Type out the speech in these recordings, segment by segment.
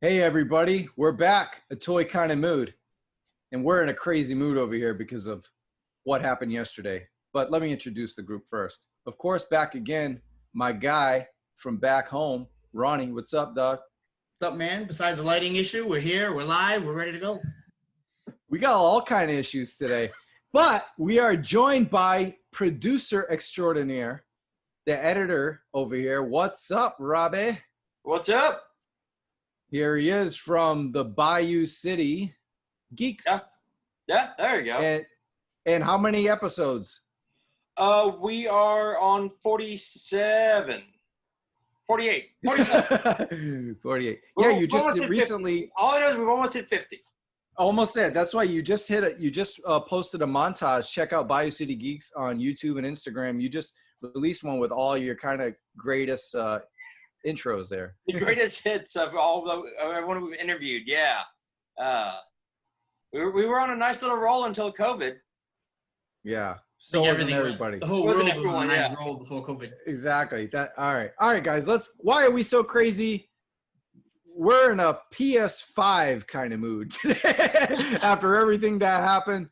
Hey everybody, we're back, a toy kind of mood. And we're in a crazy mood over here because of what happened yesterday. But let me introduce the group first. Of course, back again, my guy from back home, Ronnie. What's up, dog? What's up, man? Besides the lighting issue, we're here, we're live, we're ready to go. We got all kind of issues today. But we are joined by producer extraordinaire, the editor over here. What's up, Robbie? What's up? Here he is from the Bayou City Geeks. Yeah, there you go. And how many episodes? We are on 47. 48. 48. 48. Yeah, you just did recently. 50. All I know is we've almost hit 50. Almost there. That's why you just hit it. You just posted a montage. Check out Bayou City Geeks on YouTube and Instagram. You just released one with all your kind of greatest intros there. The greatest hits of everyone we've interviewed. Yeah. We were on a nice little roll until COVID. Yeah. So wasn't everybody. The whole world was on a nice roll before COVID. Exactly. All right, guys. Why are we so crazy? We're in a PS5 kind of mood today after everything that happened.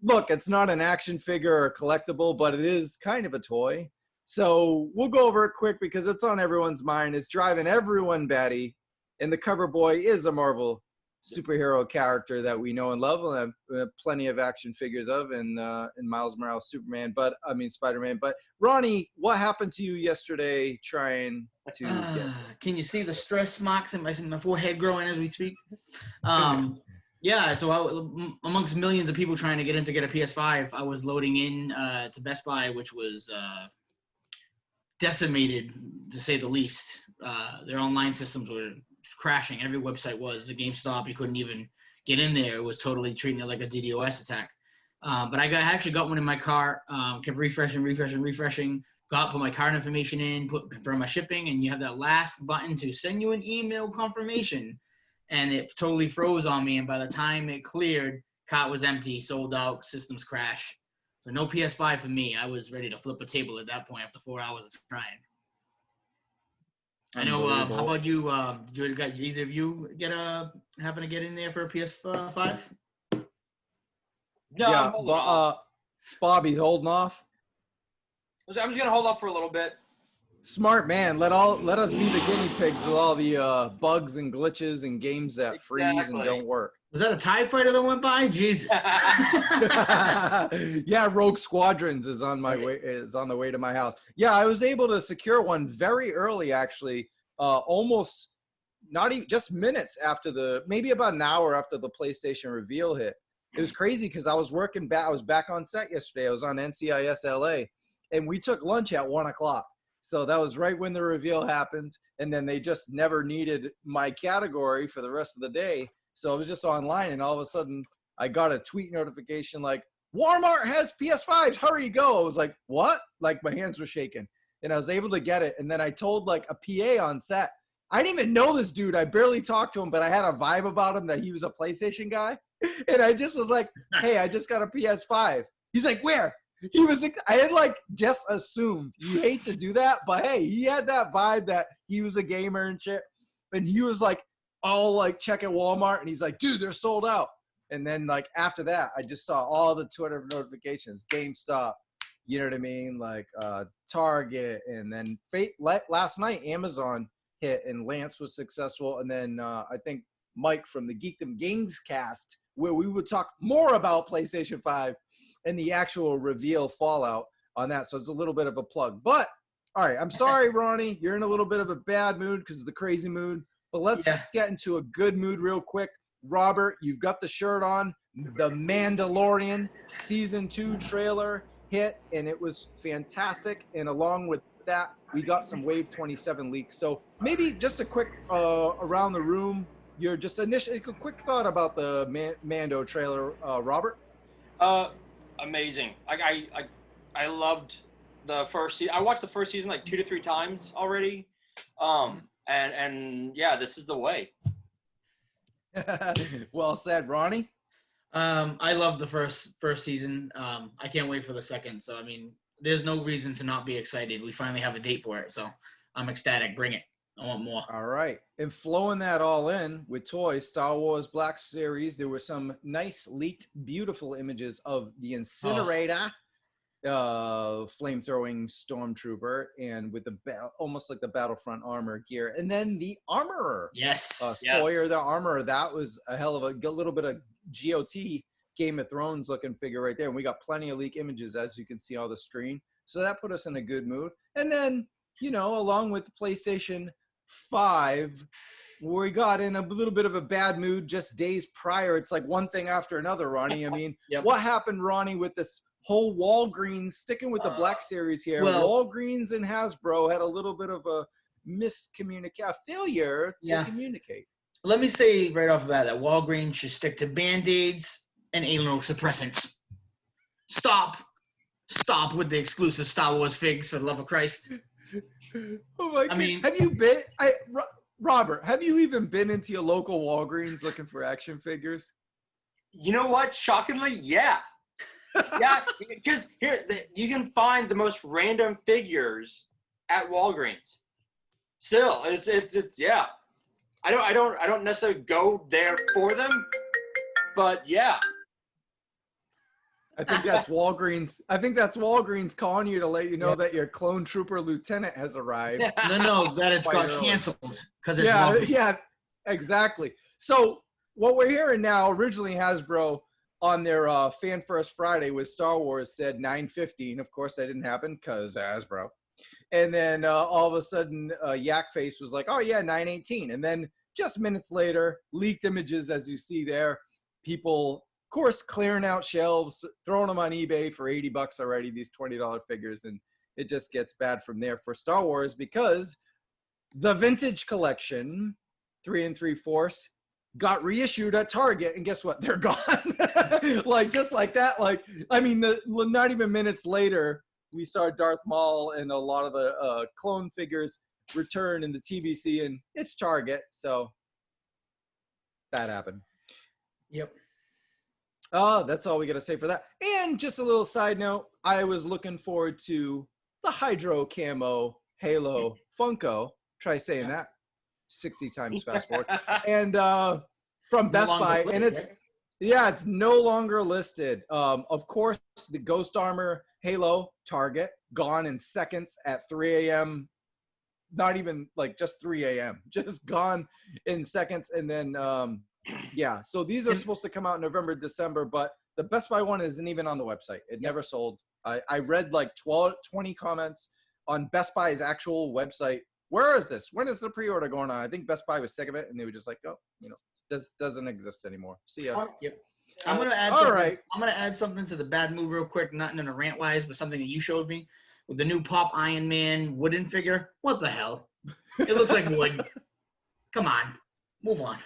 Look, it's not an action figure or a collectible, but it is kind of a toy. So we'll go over it quick because it's on everyone's mind. It's driving everyone batty. And the cover boy is a Marvel superhero character that we know and love. And have plenty of action figures of in Miles Morales, Spider-Man. But Ronnie, what happened to you yesterday trying to get? Can you see the stress marks in my forehead growing as we speak? Yeah, so amongst millions of people trying to get a PS5, I was loading in to Best Buy, which was decimated, to say the least. Their online systems were crashing. Every website was. The GameStop, you couldn't even get in there. It was totally treating it like a DDoS attack. But I actually got one in my car, kept refreshing, put my card information in, confirm my shipping, and you have that last button to send you an email confirmation. And it totally froze on me, and by the time it cleared, cart was empty, sold out, systems crash. So no PS5 for me. I was ready to flip a table at that point after 4 hours of trying. I know. How about you? Did either of you happen to get in there for a PS5? No, Yeah, Bobby's holding off. I'm just gonna hold off for a little bit. Smart man. Let us be the guinea pigs with all the bugs and glitches and games that freeze and don't work. Was that a TIE fighter that went by? Jesus. Yeah, Rogue Squadrons is on the way to my house. Yeah, I was able to secure one very early, actually. Almost not even just minutes after maybe about an hour after the PlayStation reveal hit. It was crazy because I was back on set yesterday. I was on NCIS LA, and we took lunch at 1 o'clock. So that was right when the reveal happened, and then they just never needed my category for the rest of the day. So I was just online, and all of a sudden, I got a tweet notification like, Walmart has PS5s, hurry, go. I was like, what? Like, my hands were shaking, and I was able to get it. And then I told, like, a PA on set. I didn't even know this dude. I barely talked to him, but I had a vibe about him that he was a PlayStation guy. And I just was like, hey, I just got a PS5. He's like, where? I had like just assumed. You hate to do that, but hey, he had that vibe that he was a gamer and shit. And he was like, all like checking Walmart, and he's like, dude, they're sold out. And then like after that, I just saw all the Twitter notifications, GameStop, you know what I mean, like Target, and then last night Amazon hit, and Lance was successful, and then I think Mike from the Geekdom Games cast, where we would talk more about PlayStation 5 and the actual reveal fallout on that. So it's a little bit of a plug. But, all right, I'm sorry, Ronnie. You're in a little bit of a bad mood because of the crazy mood. But let's get into a good mood real quick. Robert, you've got the shirt on. The Mandalorian Season 2 trailer hit, and it was fantastic. And along with that, we got some Wave 27 leaks. So maybe just a quick around the room, a quick thought about the Mando trailer, Robert. Amazing. I loved the first season. I watched the first season like 2 to 3 times already. And yeah, this is the way. Well said, Ronnie. I love the first season. I can't wait for the second. So I mean, there's no reason to not be excited. We finally have a date for it, so I'm ecstatic. Bring it. I want more. All right. And flowing that all in with toys, Star Wars Black Series, there were some nice, leaked, beautiful images of the incinerator, flamethrowing stormtrooper, and with the almost like the Battlefront armor gear. And then the armorer. Yes. Sawyer the armorer. That was a hell of a little bit of GOT Game of Thrones looking figure right there. And we got plenty of leak images, as you can see on the screen. So that put us in a good mood. And then, you know, along with the PlayStation 5, we got in a little bit of a bad mood just days prior. It's like one thing after another, Ronnie. I mean, What happened, Ronnie, with this whole Walgreens, sticking with the Black Series here? Walgreens and Hasbro had a little bit of a failure to communicate. Let me say right off the bat that Walgreens should stick to Band-Aids and anal suppressants. Stop with the exclusive Star Wars figs, for the love of Christ. Oh my God. I mean, have you been, Robert, have you even been into your local Walgreens looking for action figures? You know what? Shockingly, yeah. Yeah, because here you can find the most random figures at Walgreens. Still, it's yeah. I don't necessarily go there for them, but yeah. I think that's Walgreens. I think that's Walgreens calling you to let you know that your clone trooper lieutenant has arrived. No, that it's got canceled because it's yeah, exactly. So what we're hearing now, originally Hasbro on their Fan First Friday with Star Wars said 9:15. Of course, that didn't happen because Hasbro. And then all of a sudden, Yak Face was like, "Oh yeah, 9:18." And then just minutes later, leaked images, as you see there, people, of course, clearing out shelves, throwing them on eBay for $80 already, these $20 figures, and it just gets bad from there for Star Wars because the vintage collection, 3 3/4, got reissued at Target, and guess what? They're gone. Like, just like that. Like, I mean, not even minutes later, we saw Darth Maul and a lot of the clone figures return in the TVC, and it's Target, so that happened. Yep. That's all we got to say for that. And just a little side note, I was looking forward to the Hydro Camo Halo Funko. Try saying that 60 times fast forward. And from Best Buy, and it's no longer listed. Of course, the Ghost Armor Halo Target, gone in seconds at 3 a.m. Not even like just 3 a.m. Just gone in seconds. And then yeah, so these are supposed to come out in November, December, but the Best Buy one isn't even on the website. It never sold. I read like 20 comments on Best Buy's actual website. Where is this? When is the pre-order going on? I think Best Buy was sick of it, and they were just like, oh, you know, this doesn't exist anymore. See ya. Yep. I'm gonna add something. Right. I'm gonna add something to the bad move real quick, not in a rant wise, but something that you showed me with the new Pop Iron Man wooden figure. What the hell? It looks like wood. Come on. Move on.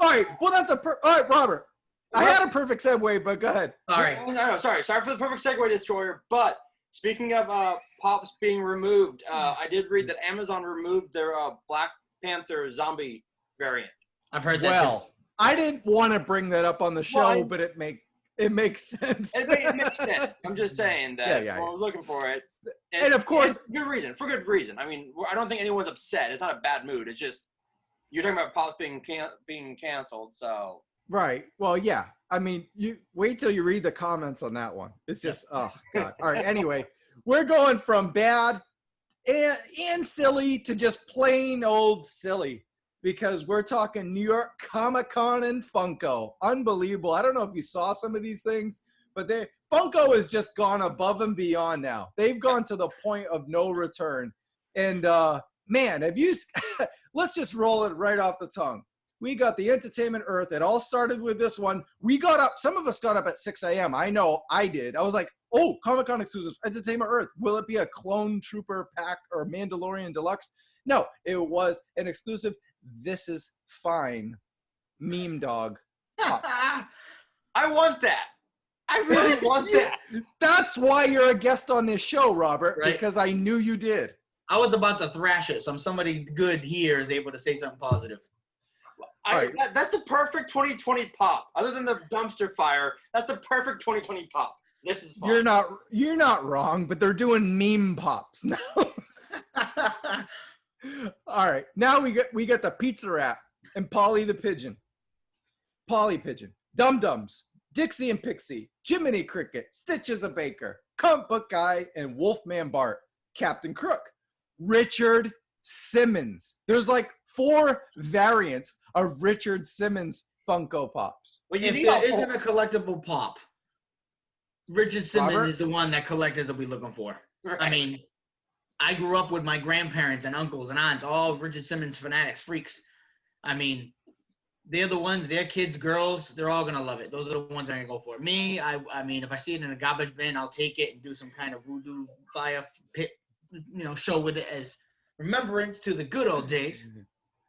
All right. Well, that's all right, Robert. I had a perfect segue, but go ahead. All right. No, sorry for the perfect segue, Destroyer. But speaking of Pops being removed, I did read that Amazon removed their Black Panther zombie variant. I've heard that. Well, I didn't want to bring that up on the show, but it makes sense. It makes sense. I'm just saying that we're looking for it. And of course, for good reason. I mean, I don't think anyone's upset. It's not a bad mood. It's just you're talking about Pops being canceled, so. Right. Well, yeah. I mean, you wait till you read the comments on that one. It's just, oh God. All right. Anyway, we're going from bad and silly to just plain old silly, because we're talking New York Comic-Con and Funko. Unbelievable. I don't know if you saw some of these things, but Funko has just gone above and beyond now. They've gone to the point of no return. And man, have you let's just roll it right off the tongue. We got the Entertainment Earth. It all started with this one. We got up, some of us got up at 6 a.m. I know I did. I was like, oh, Comic-Con exclusive, Entertainment Earth. Will it be a Clone Trooper pack or Mandalorian Deluxe? No, it was an exclusive. This is fine. Meme dog. I want that. I really want that. That's why you're a guest on this show, Robert, right? Because I knew you did. I was about to thrash it, so somebody good here is able to say something positive. That's the perfect 2020 pop. Other than the dumpster fire, that's the perfect 2020 pop. This is fun. You're not wrong, but they're doing meme pops now. All right, now we get the pizza rat and Polly the pigeon, Polly pigeon, Dum Dums, Dixie and Pixie, Jiminy Cricket, Stitches a Baker, Comic Book Guy, and Wolfman Bart, Captain Crook, Richard Simmons. There's like 4 variants of Richard Simmons Funko Pops. Well, if there isn't a collectible pop, Richard Simmons Robert? is the one that collectors will be looking for. Right. I mean, I grew up with my grandparents and uncles and aunts, all Richard Simmons fanatics, freaks. I mean, they're the ones, their kids, girls, they're all going to love it. Those are the ones I'm going to go for. Me, I mean, if I see it in a garbage bin, I'll take it and do some kind of voodoo fire pit, show with it as remembrance to the good old days.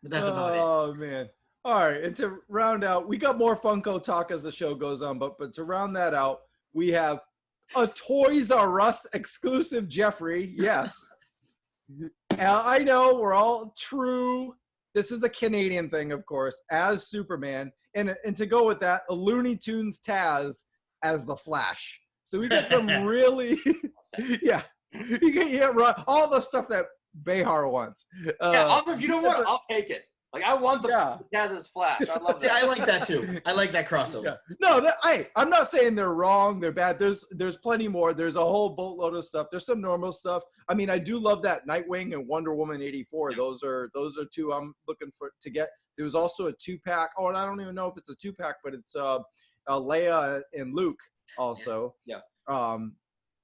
But that's about it. Oh, man. All right, and to round out, we got more Funko talk as the show goes on, but to round that out, we have a Toys R Us exclusive Jeffrey. Yes. I know we're all true. This is a Canadian thing, of course, as Superman. And to go with that, a Looney Tunes Taz as the Flash. So we get some really, yeah. You get all the stuff that Behar wants. Also, if you don't want it, I'll take it. Like, I want the Taz's Flash. I love that. I like that too. I like that crossover. Yeah. No, I'm not saying they're wrong, they're bad. There's plenty more. There's a whole boatload of stuff. There's some normal stuff. I mean, I do love that Nightwing and Wonder Woman 84. Yeah. Those are 2 I'm looking for to get. There was also a 2-pack. Oh, and I don't even know if it's a 2-pack, but it's Leia and Luke also. Yeah.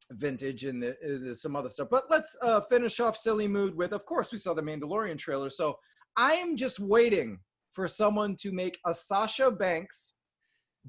Vintage and there's some other stuff. But let's finish off Silly Mood with, of course, we saw the Mandalorian trailer. So I'm just waiting for someone to make a Sasha Banks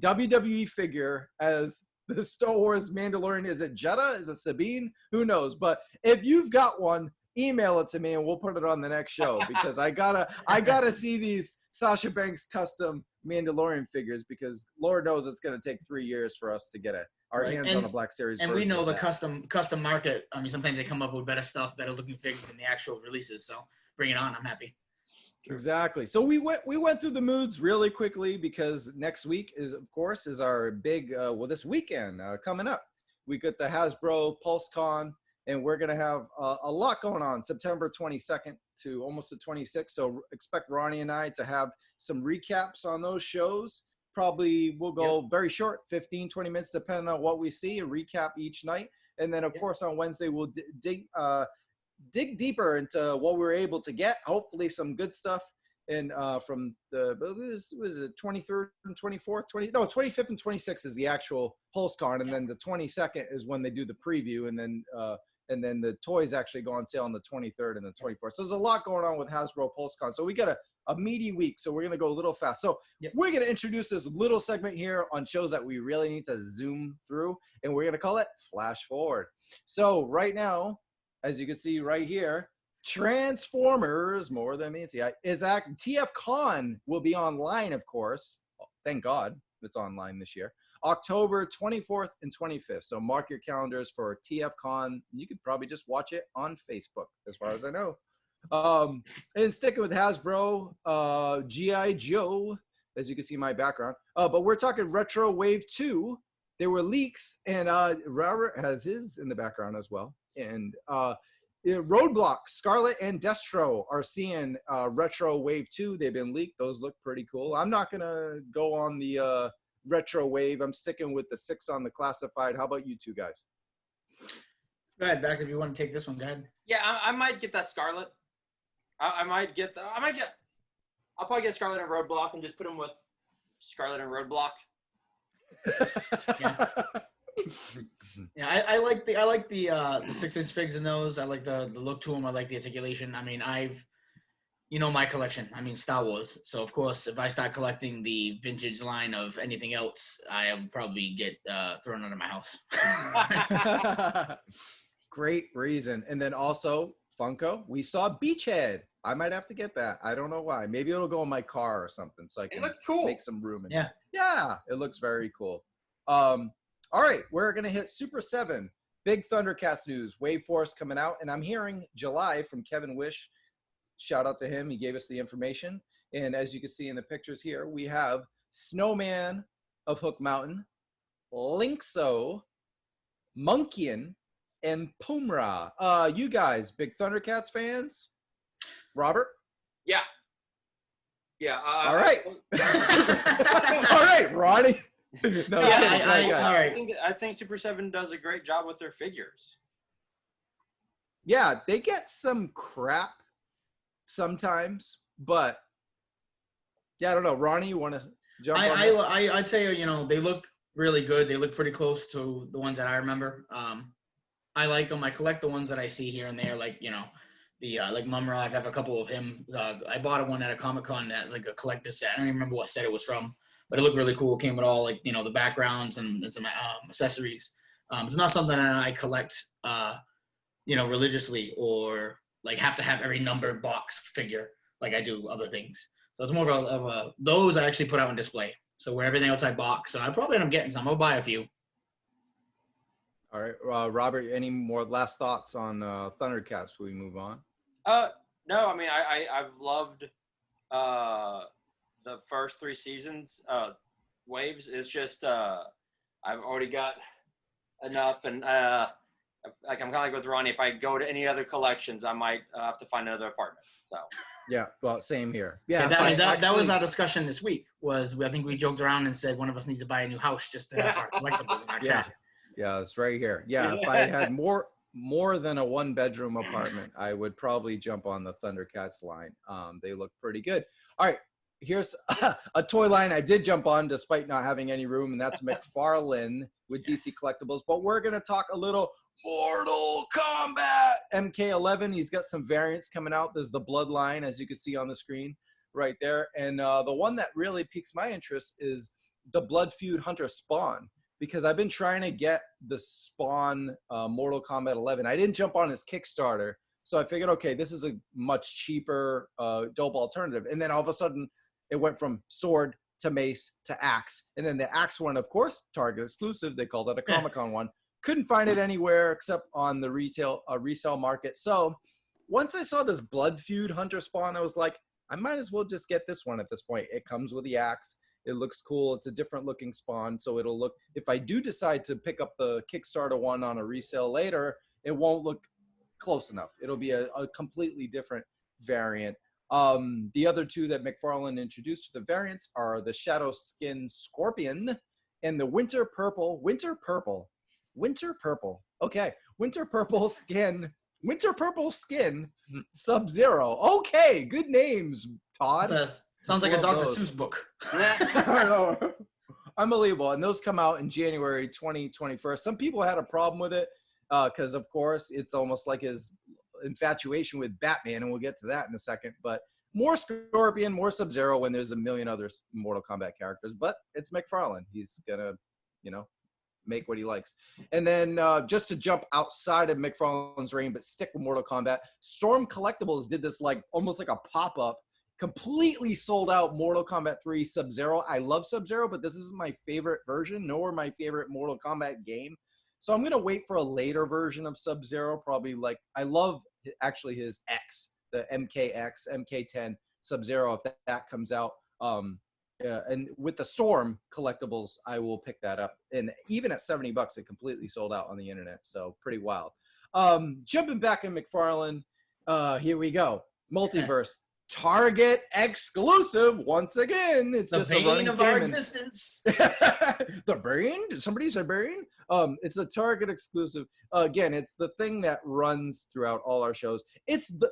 WWE figure as the Star Wars Mandalorian. Is it Jeddah? Is it Sabine? Who knows? But if you've got one, email it to me and we'll put it on the next show because I gotta see these Sasha Banks custom Mandalorian figures because Lord knows it's gonna take 3 years for us to get our hands on a Black Series. And we know the custom market. I mean, sometimes they come up with better stuff, better looking figures than the actual releases. So bring it on. I'm happy. Exactly. So we went through the moods really quickly because next week is our big this weekend coming up. We got the Hasbro PulseCon, and we're gonna have a lot going on September 22nd to almost the 26th. So expect Ronnie and I to have some recaps on those shows. Probably we'll go very short, 15, 20 minutes, depending on what we see, and recap each night. And then of course on Wednesday we'll dig deeper into what we were able to get, hopefully some good stuff. And from the was it 23rd and 24th, 25th and 26th is the actual PulseCon, and then the 22nd is when they do the preview, and then the toys actually go on sale on the 23rd and the 24th. So there's a lot going on with Hasbro PulseCon. So we got a meaty week, so we're gonna go a little fast. So we're gonna introduce this little segment here on shows that we really need to zoom through, and we're gonna call it Flash Forward. So right now, as you can see right here, Transformers More Than Me is TFCon will be online, of course. Thank God it's online this year. October 24th and 25th. So mark your calendars for TFCon. You could probably just watch it on Facebook, as far as I know. And sticking with Hasbro, G.I. Joe, as you can see in my background. But we're talking Retro Wave 2. There were leaks, and Robert has his in the background as well. And Roadblock, Scarlet and Destro are seeing Retro Wave 2. They've been leaked. Those look pretty cool. I'm not going to go on the Retro Wave. I'm sticking with the 6 on the classified. How about you two guys? Go ahead, Beck, if you want to take this one. Go ahead. Yeah, I might get that Scarlet. I'll probably get Scarlet and Roadblock and just put them with Scarlet and Roadblock. Yeah, I like the 6-inch figs in those. I like the look to them. I like the articulation. I mean, my collection. I mean, Star Wars. So of course, if I start collecting the vintage line of anything else, I'll probably get thrown out of my house. Great reason. And then also Funko, we saw Beachhead. I might have to get that. I don't know why. Maybe it'll go in my car or something, so I can make some room. Yeah, it looks very cool. All right, we're gonna hit Super 7. Big Thundercats news. Wave Force coming out, and I'm hearing July from Kevin Wish. Shout out to him. He gave us the information. And as you can see in the pictures here, we have Snowman of Hook Mountain, Linkso, Monkian, and Pumra. You guys, big Thundercats fans? Robert? Yeah. Yeah. All right. All right, Ronnie. No, Yeah, kidding. Go ahead. all right. I think Super 7 does a great job with their figures. Yeah, they get some crap sometimes, but yeah, I don't know. Ronnie, you want to jump on this? I tell you, you know, they look really good. They look pretty close to the ones that I remember. I like them. I collect the ones that I see here and there, like, you know, the like Mumra. I have a couple of him. I bought one at a Comic-Con that like a collector set. I don't even remember what set it was from, but it looked really cool. It came with all, like, you know, the backgrounds and some accessories. It's not something that I collect, you know, religiously, or like have to have every numbered box figure like I do other things. So it's more of a those I actually put out on display. So where everything else I box. So I probably end up getting some. I'll buy a few. All right, Robert, any more last thoughts on Thundercats before we move on? No, I mean, I've loved the first 3 seasons. Waves is just I've already got enough, and like I'm kind of like with Ronnie. If I go to any other collections, I might have to find another apartment. So Yeah, well, same here. Yeah, that was our discussion this week. I think we joked around and said one of us needs to buy a new house just to have our collectibles in our cabinet. Yeah, it's right here. Yeah, if I had more than a 1-bedroom apartment, I would probably jump on the Thundercats line. They look pretty good. All right, here's a toy line I did jump on despite not having any room, and that's McFarlane with DC Collectibles. But we're going to talk a little Mortal Kombat MK11. He's got some variants coming out. There's the Bloodline, as you can see on the screen right there. And the one that really piques my interest is the Blood Feud Hunter Spawn, because I've been trying to get the Spawn Mortal Kombat 11. I didn't jump on his Kickstarter, so I figured, okay, this is a much cheaper dope alternative. And then all of a sudden, it went from sword to mace to axe. And then the axe one, of course, Target exclusive. They called it a Comic-Con one. Couldn't find it anywhere except on the resale market. So once I saw this Blood Feud Hunter Spawn, I was like, I might as well just get this one at this point. It comes with the axe. It looks cool. It's a different looking Spawn. So it'll look, if I do decide to pick up the Kickstarter one on a resale later, it won't look close enough. It'll be a completely different variant. The other two that McFarlane introduced for the variants are the Shadow Skin Scorpion and the Winter Purple Skin Sub-Zero. Okay, good names, Todd. Sounds like a Dr. Seuss book. I know. Unbelievable. And those come out in January 2021. Some people had a problem with it because, of course, it's almost like his infatuation with Batman, and we'll get to that in a second. But more Scorpion, more Sub-Zero when there's a million other Mortal Kombat characters. But it's McFarlane. He's going to, you know, make what he likes. And then just to jump outside of McFarlane's reign, but stick with Mortal Kombat, Storm Collectibles did this like almost like a pop-up, completely sold out Mortal Kombat 3 Sub-Zero. I love Sub-Zero, but this isn't my favorite version, nor my favorite Mortal Kombat game. So I'm going to wait for a later version of Sub-Zero, probably like, I love actually his X, the MKX, MK10 Sub-Zero, if that comes out. And with the Storm Collectibles, I will pick that up. And even at $70, it completely sold out on the internet. So pretty wild. Jumping back in McFarlane, here we go. Multiverse. Target exclusive once again. It's the just bane a running of our theme. existence. The brain? Did somebody say brain? It's a Target exclusive. Again, it's the thing that runs throughout all our shows.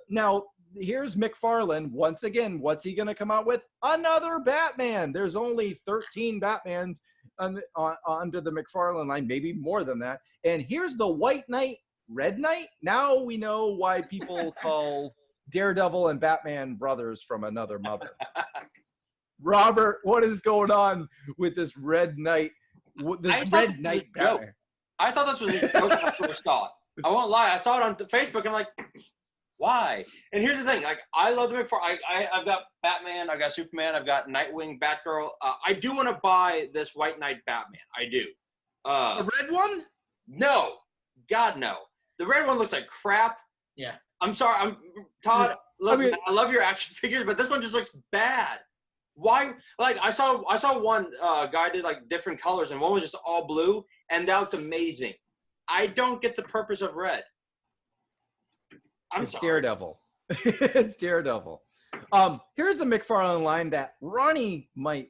Now here's McFarlane once again. What's he gonna come out with? Another Batman. There's only 13 Batmans under the McFarlane line, maybe more than that. And here's the White Knight, Red Knight. Now we know why people call Daredevil and Batman brothers from another mother. Robert, what is going on with this Red Knight? Red Knight Batman? I thought this was a joke when I first saw it. I won't lie. I saw it on Facebook. I'm like, why? And here's the thing. Like, I love the McFarlane. I've got Batman. I've got Superman. I've got Nightwing, Batgirl. I do want to buy this White Knight Batman. I do. The red one? No. God, no. The red one looks like crap. Yeah. I'm sorry. Todd, listen, I love your action figures, but this one just looks bad. Why? Like, I saw one guy did like different colors, and one was just all blue, and that looked amazing. I don't get the purpose of red. It's Daredevil. It's Daredevil. Here's a McFarlane line that Ronnie might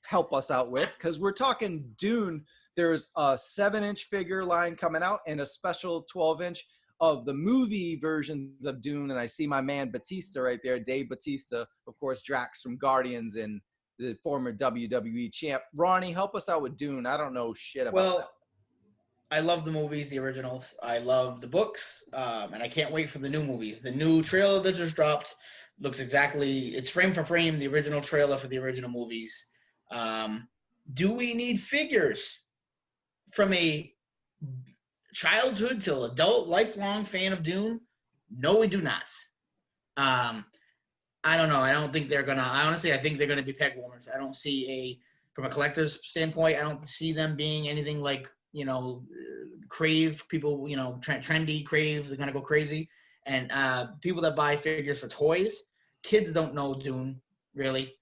help us out with, because we're talking Dune. There's a 7-inch figure line coming out and a special 12-inch of the movie versions of Dune. And I see my man Batista right there, Dave Batista, of course, Drax from Guardians and the former WWE champ. Ronnie, help us out with Dune. I don't know shit about that. I love the movies, the originals. I love the books, and I can't wait for the new movies. The new trailer that just dropped looks it's frame for frame the original trailer for the original movies. Do we need figures from a childhood till adult, lifelong fan of Dune? No, we do not. I don't know. I don't think they're gonna. I think they're gonna be peg warmers. I don't see from a collector's standpoint, I don't see them being anything like, crave people, trendy crave. They're gonna go crazy, and people that buy figures for toys, kids don't know Dune really.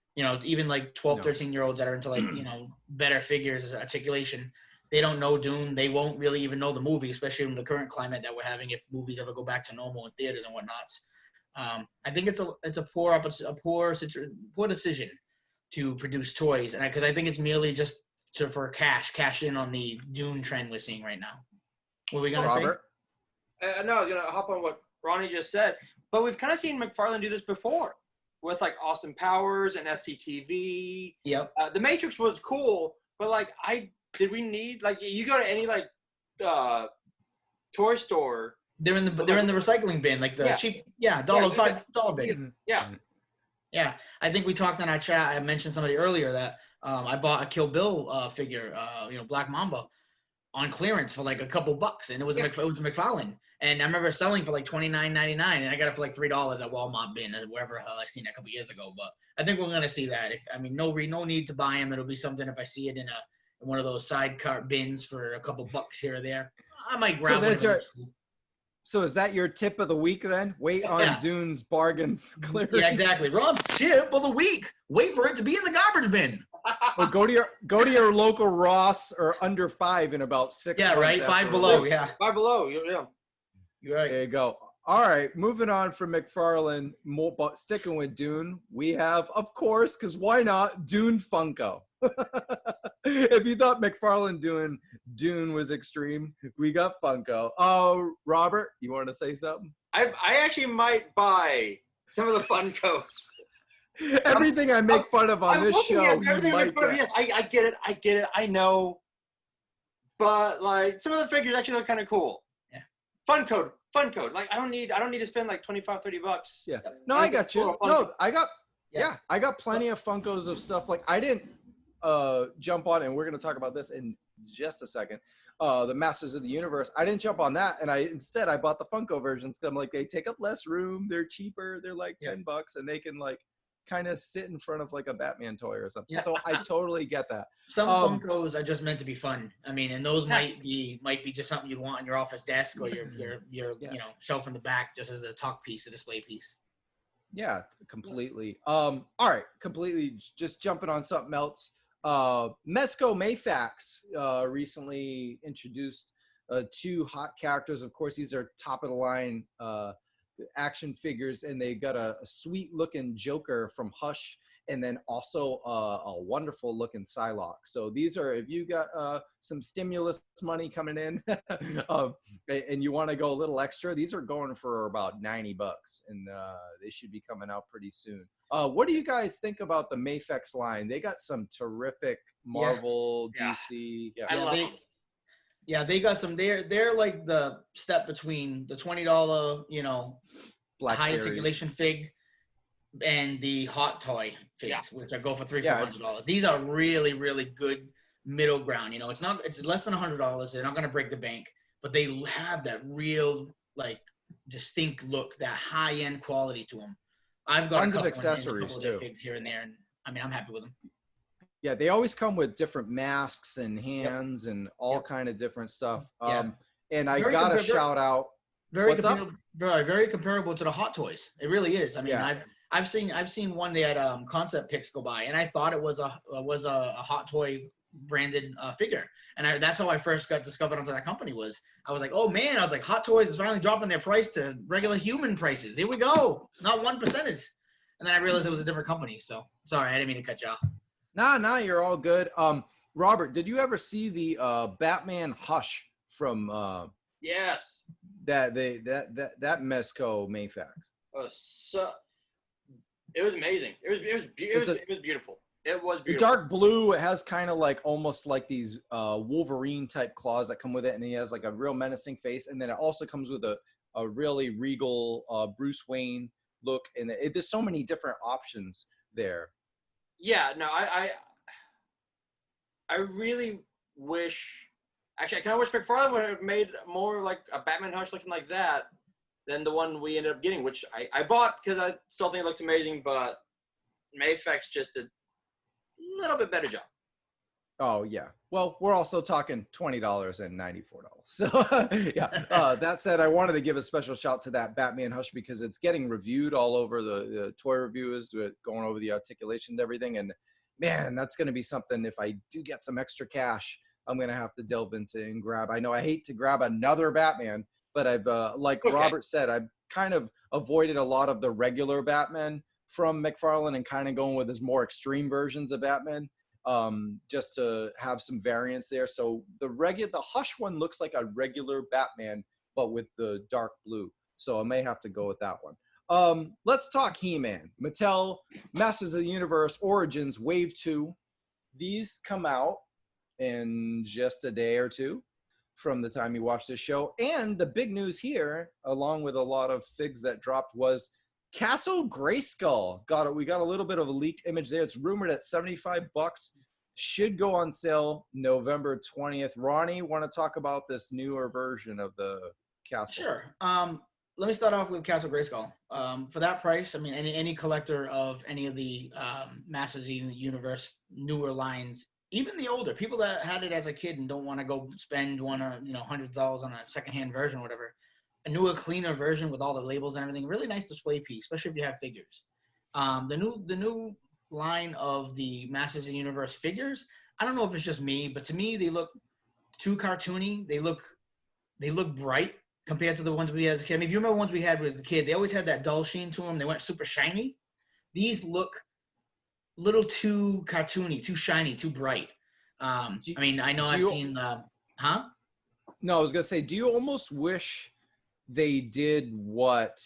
Even like 12, 13-year-olds that are into like better figures, articulation, they don't know Dune. They won't really even know the movie, especially in the current climate that we're having. If movies ever go back to normal in theaters and whatnot, I think it's a poor decision to produce toys, and because I think it's merely just for cash in on the Dune trend we're seeing right now. What are we gonna say? No, I was gonna hop on what Ronnie just said, but we've kind of seen McFarlane do this before with like Austin Powers and SCTV. Yep. The Matrix was cool, but like did we need, like, you go to any like toy store, they're in the recycling bin, like the cheap $5 bin. Yeah, I think we talked in our chat. I mentioned somebody earlier that I bought a Kill Bill figure, Black Mamba, on clearance for like a couple bucks, and it was a McFarlane, and I remember selling for like $29.99, and I got it for like $3 at Walmart bin or wherever the hell I seen it a couple years ago. But I think we're gonna see that. No need to buy them. It'll be something if I see it in one of those side cart bins for a couple bucks here or there. I might grab one. So is that your tip of the week then? Wait on Dune's bargains clearance. Yeah, exactly. Rob's tip of the week. Wait for it to be in the garbage bin. Or go to your local Ross or under 5 in about 6 months. Yeah, right. 5 below. Yeah. 5 below. Yeah. You're right. There you go. All right, moving on from McFarlane, but sticking with Dune, we have, of course, because why not, Dune Funko. If you thought McFarlane doing Dune was extreme, we got Funko. Oh, Robert, you want to say something? I actually might buy some of the Funkos. Everything I make fun of on this show, yes, I get it. I know, but like some of the figures actually look kind of cool. Yeah, Fun code. Like I don't need to spend like $25-$30. Yeah, no, I got you. No, I got plenty of Funkos of stuff. Like I didn't jump on, and we're gonna talk about this in just a second. The Masters of the Universe. I didn't jump on that, and instead I bought the Funko versions. I'm like, they take up less room, they're cheaper, they're like $10, and they can like kind of sit in front of like a Batman toy or something. Yeah. So I totally get that. Some Funkos are just meant to be fun. I mean, and those might be just something you'd want on your office desk or your shelf in the back, just as a talk piece, a display piece. Yeah, completely. All right, completely. Just jumping on something else. Mezco Mayfax recently introduced 2 hot characters. Of course, these are top of the line action figures, and they got a sweet looking Joker from Hush, and then also a wonderful looking Psylocke. So these are, if you got some stimulus money coming in and you want to go a little extra, these are going for about $90, and they should be coming out pretty soon. What do you guys think about the Mayfax line? They got some terrific Marvel, DC. I love them. Yeah, they got some. They're like the step between the $20, Black high Series articulation fig and the hot toy figs, which I go for $300-$400. These are really, really good middle ground. It's less than $100. They're not going to break the bank, but they have that real like distinct look, that high end quality to them. I've got tons of accessories too. Figs here and there, and I mean, I'm happy with them. Yeah, they always come with different masks and hands and all kind of different stuff. And I got to shout out. Very comparable to the Hot Toys. It really is. I mean, I've seen one they had concept pics go by, and I thought it was a Hot Toy branded figure, and that's how I first got discovered onto that company. I was like, oh man, I was like, Hot Toys is finally dropping their price to regular human prices. Here we go, not 1%. And then I realized it was a different company. So sorry, I didn't mean to cut you off. Nah, you're all good. Robert, did you ever see the Batman Hush from Yes. that Mezco Mayfax? So it was amazing. It was beautiful. It was The beautiful. dark blue, it has kind of like almost like these Wolverine type claws that come with it, and he has like a real menacing face, and then it also comes with a really regal Bruce Wayne look, and there's so many different options there. Yeah, no, I really wish. Actually, I kind of wish McFarlane would have made more like a Batman Hush looking like that than the one we ended up getting, which I bought because I still think it looks amazing, but Mayfax just did a little bit better job. Oh yeah. Well, we're also talking $20 and $94. So yeah. That said, I wanted to give a special shout to that Batman Hush because it's getting reviewed all over the toy reviews, going over the articulation and everything. And man, that's going to be something. If I do get some extra cash, I'm going to have to delve into and grab. I know I hate to grab another Batman, but I've like Robert said, I've kind of avoided a lot of the regular Batman from McFarlane and kind of going with his more extreme versions of Batman. Just to have some variance there. So the Hush one looks like a regular Batman, but with the dark blue. So I may have to go with that one. Let's talk He-Man. Mattel Masters of the Universe Origins Wave 2. These come out in just a day or two from the time you watch this show. And the big news here, along with a lot of figs that dropped, was Castle Grayskull. We got a little bit of a leaked image there. It's rumored at $75. Should go on sale November 20th. Ronnie, want to talk about this newer version of the castle? Sure. Let me start off with Castle Grayskull. For that price, I mean, any collector of any of the Masters of the Universe newer lines, even the older people that had it as a kid and don't want to go spend $100 on a secondhand version or whatever, a newer, cleaner version with all the labels and everything, really nice display piece, especially if you have figures. The new line of the Masters of the Universe figures, I don't know if it's just me, but to me they look too cartoony. They look bright compared to the ones we had as a kid. I mean, if you remember ones we had as a kid, they always had that dull sheen to them. They weren't super shiny. These look a little too cartoony, too shiny, too bright. I mean, I know I've seen huh? No, I was gonna say, do you almost wish they did what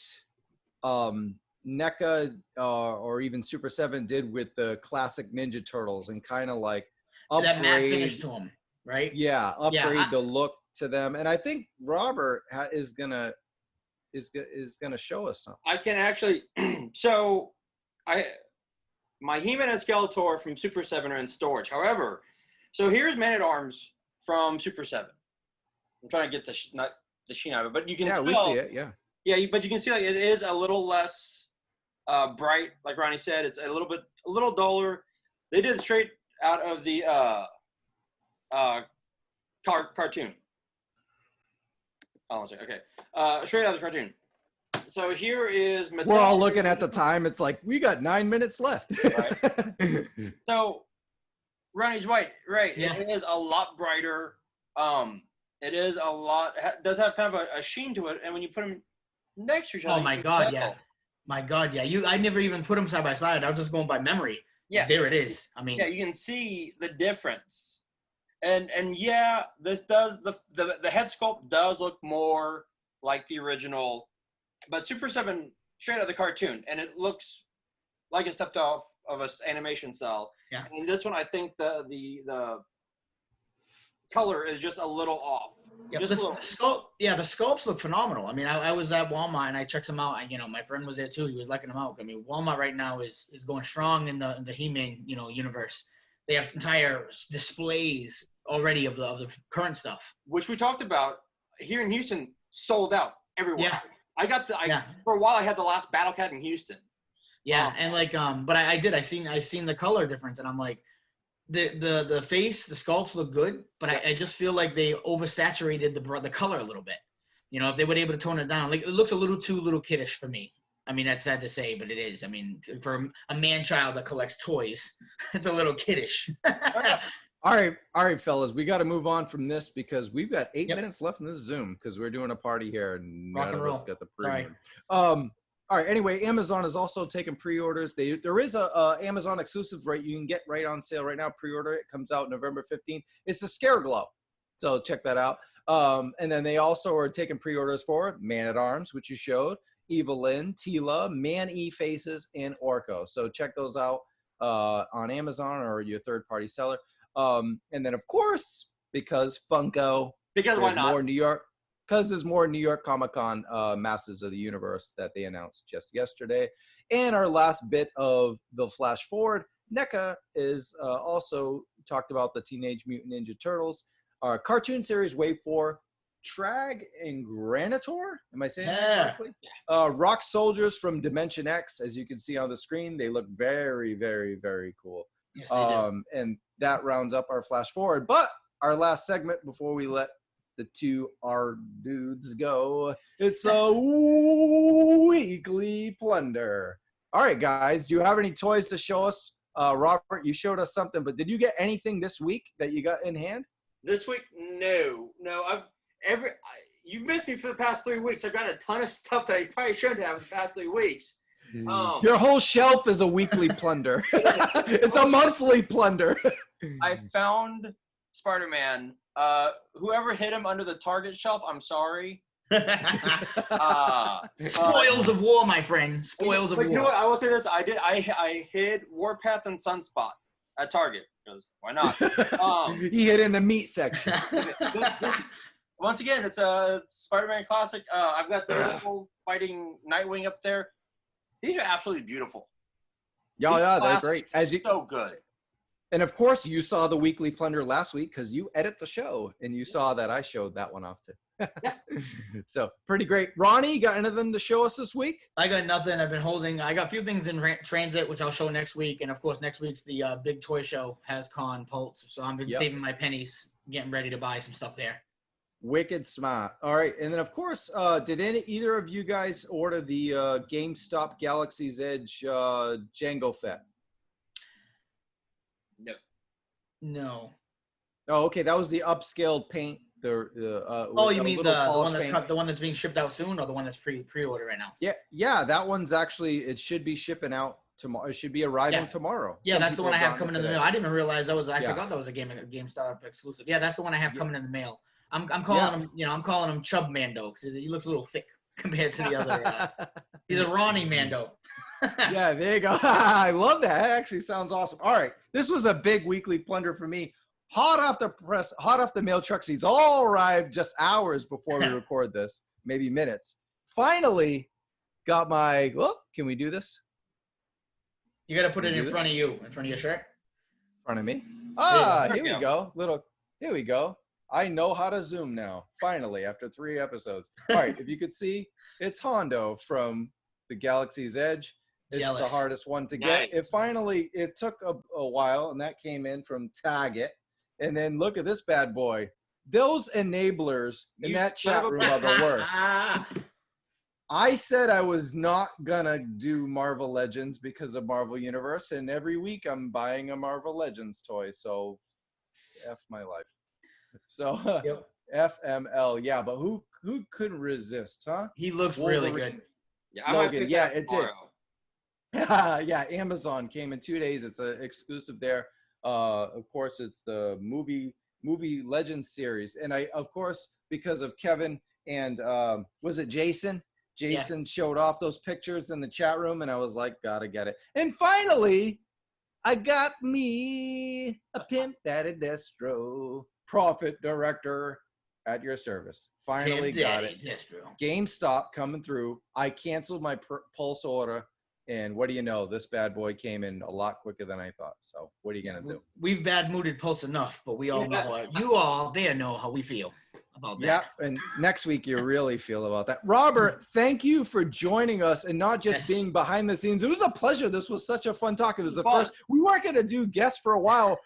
NECA or even Super 7 did with the classic Ninja Turtles and kind of like upgrade that matte finish to them, right? Yeah, upgrade the look to them. And I think Robert is gonna show us something. I can actually. My He-Man and Skeletor from Super 7 are in storage. However, so here's Man-at-Arms from Super 7. I'm trying to get not the sheen out of it, but you can tell. We see it. Yeah, but you can see like it is a little less bright, like Ronnie said. It's a little duller. They did it straight out of the cartoon. Oh, okay. Straight out of the cartoon. So here is Mattel. We're all looking at the time. It's like we got 9 minutes left. Right. So Ronnie's right. Yeah. It is a lot brighter. It is a lot. Does have kind of a sheen to it, and when you put them next to each other. Oh my God, yeah. My God, yeah. I never even put them side by side. I was just going by memory. Yeah. There it is. I mean. Yeah, you can see the difference. And yeah, this does the head sculpt does look more like the original, but Super 7 straight out of the cartoon, and it looks like it's stepped off of an animation cell. Yeah. And this one, I think the color is just a little off. Yeah, the sculpts look phenomenal. I mean, I was at Walmart and I checked them out. My friend was there too. He was liking them out. I mean, Walmart right now is going strong in the He-Man universe. They have entire displays already of the current stuff, which we talked about here in Houston. Sold out everywhere. Yeah. For a while I had the last Battle Cat in Houston. Yeah, and but I seen the color difference, and I'm like, the face, the sculpts look good, but I just feel like they oversaturated the color a little bit. If they were able to tone it down, like it looks a little kiddish for me. I mean, that's sad to say, but it is. I mean, for a man-child that collects toys, it's a little kiddish. All right, fellas, we got to move on from this because we've got 8 minutes left in this Zoom because we're doing a party here and none of us got the premium. All All right. Anyway, Amazon is also taking pre-orders. There is a Amazon exclusive right you can get right on sale right now. Pre-order it. Comes out November 15th. It's the Scare Glow. So check that out. And then they also are taking pre-orders for Man at Arms, which you showed, Evelyn, Tila, Man E Faces, and Orko. So check those out on Amazon or your third-party seller. And then of course, because Funko, Because why there's not? more New York. Because there's more New York Comic-Con Masters of the Universe that they announced just yesterday. And our last bit of the flash forward, NECA is also talked about the Teenage Mutant Ninja Turtles. Our cartoon series, wait for Trag and Granitor. Am I saying that correctly? Rock Soldiers from Dimension X, as you can see on the screen. They look very, very, very cool. Yes, they do. And that rounds up our flash forward. But our last segment before we let the two our dudes go, it's a weekly plunder. All right, guys, do you have any toys to show us? Robert, you showed us something, but did you get anything this week that you got in hand? This week, no. You've missed me for the past 3 weeks. I've got a ton of stuff that I probably shouldn't have in the past 3 weeks. Your whole shelf is a weekly plunder. It's a monthly plunder. I found Spider-Man. Whoever hid him under the Target shelf, I'm sorry. Spoils of war, my friend. Spoils of war. You know what? I will say this. I hid Warpath and Sunspot at Target. Because why not? He hid in the meat section. Once again, it's a Spider-Man classic. I've got the Marvel fighting Nightwing up there. These are absolutely beautiful. Yeah, they're great. So good. And of course, you saw the weekly plunder last week because you edit the show, and you saw that I showed that one off too. Yeah. So pretty great. Ronnie, you got anything to show us this week? I got nothing. I've been holding. I got a few things in transit, which I'll show next week. And of course, next week's the big toy show, HasCon Pulse. So I'm been saving my pennies, getting ready to buy some stuff there. Wicked smart. All right, and then of course, did either of you guys order the GameStop Galaxy's Edge Django Fett? No. Oh, okay. That was the upscaled paint. You mean the one that's being shipped out soon, or the one that's pre-order right now? Yeah. That one's actually, it should be shipping out tomorrow. It should be arriving tomorrow. Yeah, that's the one I have coming in the mail. I didn't even realize I forgot that was a GameStop exclusive. Yeah, that's the one I have coming in the mail. I'm calling him, I'm calling him Chub Mando because he looks a little thick compared to the other. He's a Ronnie Mando. Yeah, there you go. I love that. That actually sounds awesome. All right, this was a big weekly plunder for me. Hot off the press, hot off the mail trucks. These all arrived just hours before we record this, maybe minutes. Finally, got my. Well, can we do this? You got to put it in front of you, in front of your shirt. In front of me. Here we go. Here we go. I know how to zoom now. Finally, after 3 episodes. All right, if you could see, it's Hondo from the Galaxy's Edge. It's the hardest one to get. It took a while, and that came in from Target. And then look at this bad boy. Those enablers in that chat room are the worst. I said I was not gonna do Marvel Legends because of Marvel Universe, and every week I'm buying a Marvel Legends toy. So, F my life. So, FML, yeah. But who couldn't resist, huh? He looks really good. Yeah, Logan, yeah, it did. Yeah, Amazon came in 2 days. It's an exclusive there. Of course, it's the movie Legends series, and of course, because of Kevin and was it Jason? Jason showed off those pictures in the chat room, and I was like, gotta get it. And finally, I got me a Pimp Daddy Destro, Profit Director at your service. Finally got it. Destro. GameStop coming through. I canceled my Pulse order. And what do you know? This bad boy came in a lot quicker than I thought. So what are you going to do? We've bad-mooded Pulse enough, but we all know they know how we feel about that. Yeah, and next week you really feel about that. Robert, thank you for joining us and not just being behind the scenes. It was a pleasure. This was such a fun talk. It was the first. We weren't going to do guests for a while.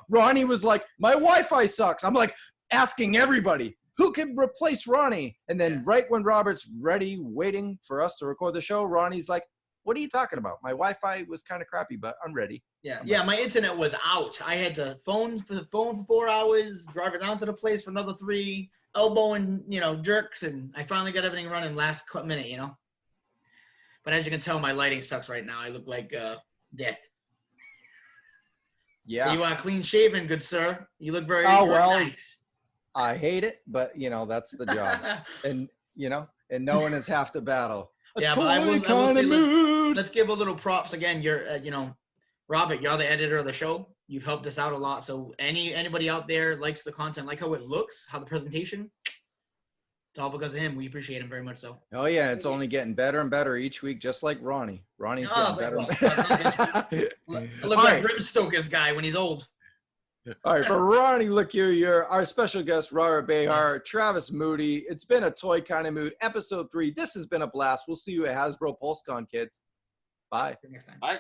Ronnie was like, my Wi-Fi sucks. I'm like asking everybody, who can replace Ronnie? And then right when Robert's ready, waiting for us to record the show, Ronnie's like, what are you talking about? My Wi-Fi was kind of crappy, but I'm ready. Yeah, my internet was out. I had to phone for 4 hours, drive it down to the place for another 3, elbowing, jerks, and I finally got everything running last minute, But as you can tell, my lighting sucks right now. I look like death. Yeah. You are clean shaven, good sir. You look very, Oh, very well, nice. I hate it, but that's the job. And and knowing is half the battle. Yeah, but I will say let's give a little props again. You're Robert, you're the editor of the show. You've helped us out a lot. So anybody out there likes the content, like how it looks, how the presentation, it's all because of him. We appreciate him very much so. Oh yeah, it's only getting better and better each week, just like Ronnie. Ronnie's getting better and better. I look like Britton Stoker's guy when he's old. All right, for Ronnie Lecurier, our special guest, Robert Behar, Travis Moody. It's been a Toy Kind of Mood, episode 3. This has been a blast. We'll see you at Hasbro PulseCon, kids. Bye. Next time. Bye.